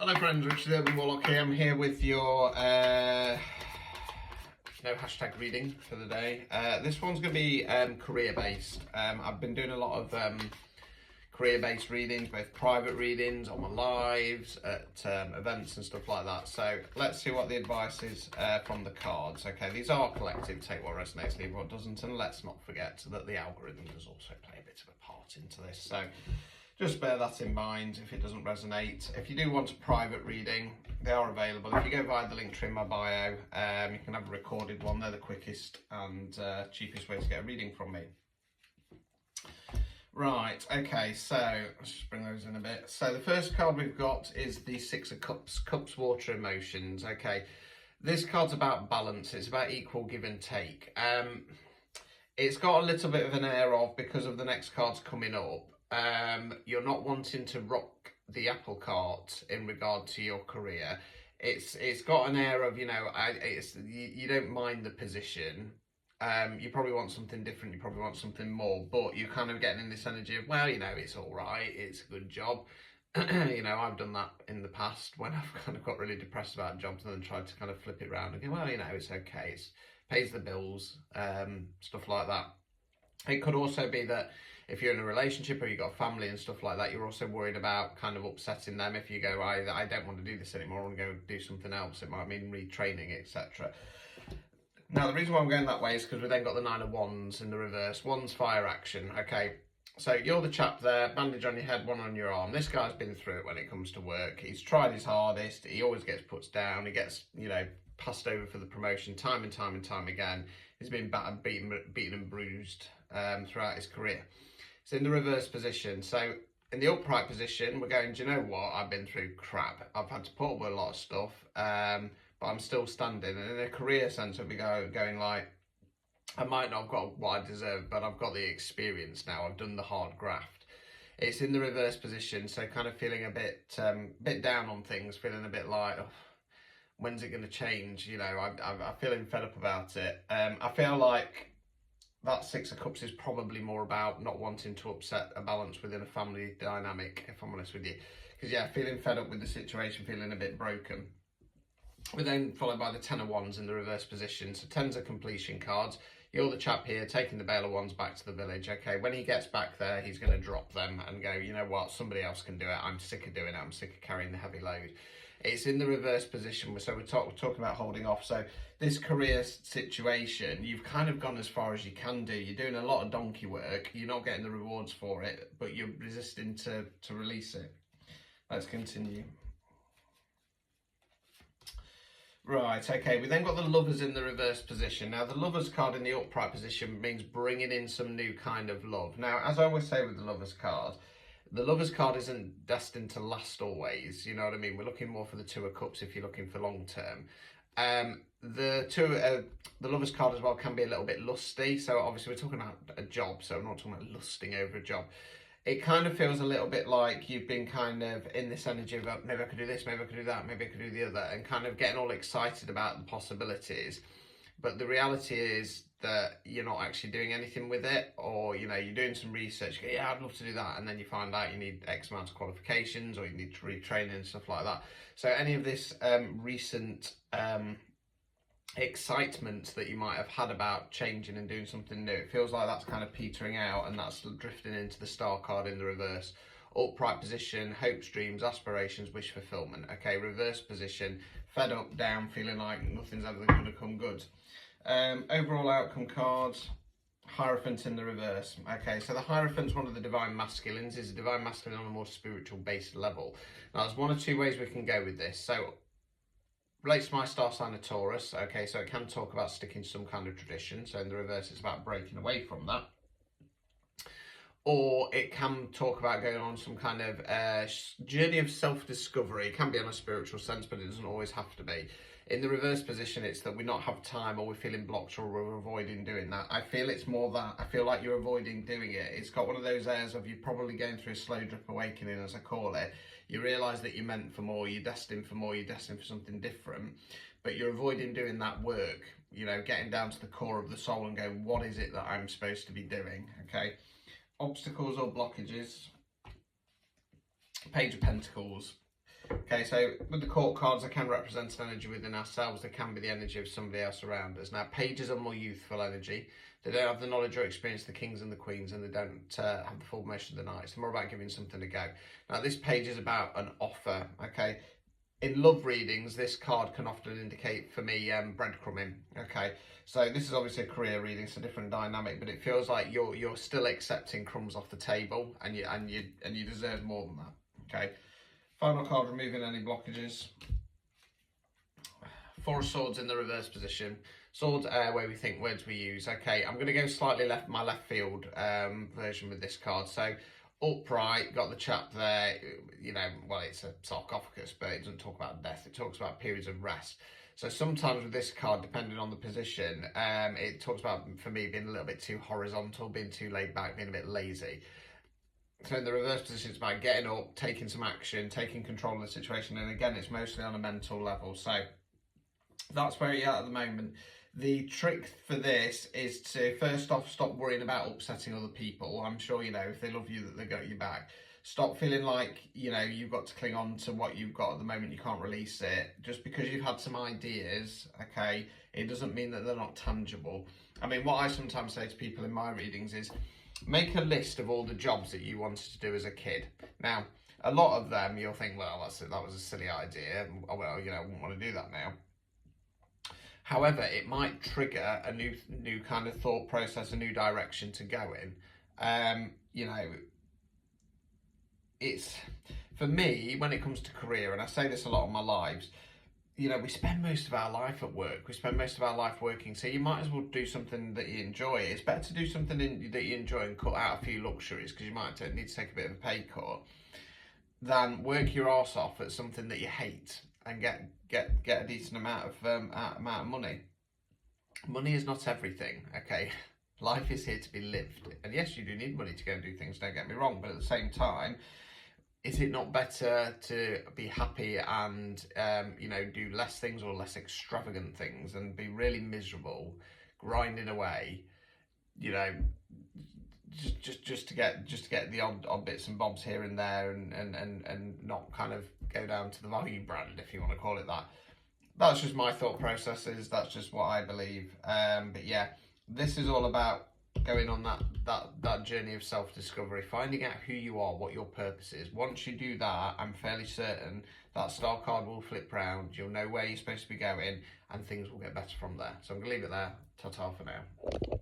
Hello friends, Richard the Urban Warlock here. I'm here with your hashtag reading for the day. This one's going to be career based. I've been doing a lot of career based readings, both private readings, on my lives, at events and stuff like that. So let's see what the advice is from the cards. Okay, these are collective, take what resonates, leave what doesn't, and let's not forget that the algorithm does also play a bit of a part into this. So just bear that in mind if it doesn't resonate. If you do want a private reading, they are available. If you go via the link tree in my bio, you can have a recorded one. They're the quickest and cheapest way to get a reading from me. Right, okay, so let's just bring those in a bit. So the first card we've got is the Six of Cups, Cups, Water, Emotions. Okay, this card's about balance. It's about equal give and take. It's got a little bit of an air of, because of the next cards coming up, you're not wanting to rock the apple cart in regard to your career. It's got an air of, you don't mind the position. You probably want something different, you probably want something more, but you're kind of getting in this energy of, well, it's all right, it's a good job. I've done that in the past when I've kind of got really depressed about jobs and then tried to kind of flip it around and go, well, it's okay, it pays the bills, stuff like that. It could also be that if you're in a relationship or you've got a family and stuff like that, you're also worried about kind of upsetting them. If you go, I don't want to do this anymore, I want to go do something else. It might mean retraining, etc. Now, the reason why I'm going that way is because we've then got the Nine of Wands in the reverse. Wands, fire, action. Okay, so you're the chap there, bandage on your head, one on your arm. This guy's been through it when it comes to work. He's tried his hardest. He always gets put down. He gets, passed over for the promotion time and time and time again. He's been battered, beaten and bruised throughout his career. It's in the reverse position. So in the upright position, we're going, do you know what? I've been through crap. I've had to put up with a lot of stuff, but I'm still standing. And in a career sense, we'll be going like, I might not have got what I deserve, but I've got the experience now. I've done the hard graft. It's in the reverse position, so kind of feeling a bit down on things, feeling a bit like, oh, when's it going to change? I'm feeling fed up about it. I feel like that Six of Cups is probably more about not wanting to upset a balance within a family dynamic, if I'm honest with you. Because, feeling fed up with the situation, feeling a bit broken. We're then followed by the Ten of Wands in the reverse position. So Tens are completion cards. You're the chap here taking the Bale of Wands back to the village. Okay, when he gets back there, he's going to drop them and go, you know what, somebody else can do it. I'm sick of doing it. I'm sick of carrying the heavy load. It's in the reverse position, so we're talking about holding off. So this career situation, you've kind of gone as far as you can do. You're doing a lot of donkey work. You're not getting the rewards for it, but you're resisting to release it. Let's continue. Right, okay, we then got the Lovers in the reverse position. Now, the Lovers card in the upright position means bringing in some new kind of love. Now, as I always say with the Lovers card, the Lovers card isn't destined to last always, you know what I mean? We're looking more for the Two of Cups if you're looking for long term. The Lovers card as well can be a little bit lusty. So obviously we're talking about a job, so I'm not talking about lusting over a job. It kind of feels a little bit like you've been kind of in this energy of maybe I could do this, maybe I could do that, maybe I could do the other, and kind of getting all excited about the possibilities. But the reality is that you're not actually doing anything with it, or you're doing some research, you go, I'd love to do that, and then you find out you need X amount of qualifications or you need to retrain and stuff like that. So any of this recent excitement that you might have had about changing and doing something new, it feels like that's kind of petering out, and that's drifting into the Star card in the reverse. Upright position, hopes, dreams, aspirations, wish fulfillment. Okay, reverse position, fed up, down, feeling like nothing's ever going to come good. Overall outcome cards, Hierophant in the reverse. Okay, so the Hierophant's one of the divine masculines. Is a divine masculine on a more spiritual based level. Now, there's one or two ways we can go with this. So, relates to my star sign of Taurus. Okay, so it can talk about sticking to some kind of tradition. So in the reverse, it's about breaking away from that. Or it can talk about going on some kind of journey of self-discovery. It can be on a spiritual sense, but it doesn't always have to be. In the reverse position, it's that we not have time, or we're feeling blocked, or we're avoiding doing that. I feel it's more that. I feel like you're avoiding doing it. It's got one of those airs of you're probably going through a slow drip awakening, as I call it. You realise that you're meant for more, you're destined for more, you're destined for something different, but you're avoiding doing that work, getting down to the core of the soul and going, what is it that I'm supposed to be doing, okay? Obstacles or blockages. Page of Pentacles. Okay, so with the court cards, they can represent an energy within ourselves. They can be the energy of somebody else around us. Now, pages are more youthful energy. They don't have the knowledge or experience of the kings and the queens, and they don't have the full motion of the knights. They're more about giving something a go. Now, this page is about an offer, okay? In love readings, this card can often indicate, for me, breadcrumbing, okay? So this is obviously a career reading, it's a different dynamic, but it feels like you're still accepting crumbs off the table, and you deserve more than that, okay? Final card, removing any blockages. Four of Swords in the reverse position. Swords air, where we think, words we use. Okay, I'm going to go slightly my left field version with this card. So upright, got the chap there, you know, well, it's a sarcophagus, but it doesn't talk about death. It talks about periods of rest. So sometimes with this card, depending on the position, it talks about, for me, being a little bit too horizontal, being too laid back, being a bit lazy. So in the reverse position, it's about getting up, taking some action, taking control of the situation. And again, it's mostly on a mental level. So that's where you're at the moment. The trick for this is to, first off, stop worrying about upsetting other people. I'm sure, you know, if they love you, that they got your back. Stop feeling like, you know, you've got to cling on to what you've got at the moment. You can't release it. Just because you've had some ideas, okay, it doesn't mean that they're not tangible. I mean, what I sometimes say to people in my readings is, make a list of all the jobs that you wanted to do as a kid. Now, a lot of them, you'll think, well, that was a silly idea. Well, you know, I wouldn't want to do that now. However, it might trigger a new kind of thought process, a new direction to go in. You know, it's, for me, when it comes to career, and I say this a lot in my lives, you know, we spend most of our life at work. We spend most of our life working. So you might as well do something that you enjoy. It's better to do something that you enjoy and cut out a few luxuries, because you might need to take a bit of a pay cut, than work your arse off at something that you hate and get a decent amount of money. Money is not everything, okay? Life is here to be lived. And yes, you do need money to go and do things, don't get me wrong. But at the same time, is it not better to be happy and, you know, do less things or less extravagant things and be really miserable, grinding away, you know, just to get the odd bits and bobs here and there, and not kind of go down to the value brand, if you want to call it that. That's just my thought processes. That's just what I believe. But yeah, this is all about going on that journey of self-discovery, finding out who you are, what your purpose is. Once you do that, I'm fairly certain that star card will flip round. You'll know where you're supposed to be going, and things will get better from there. So I'm gonna leave it there. Ta-ta for now.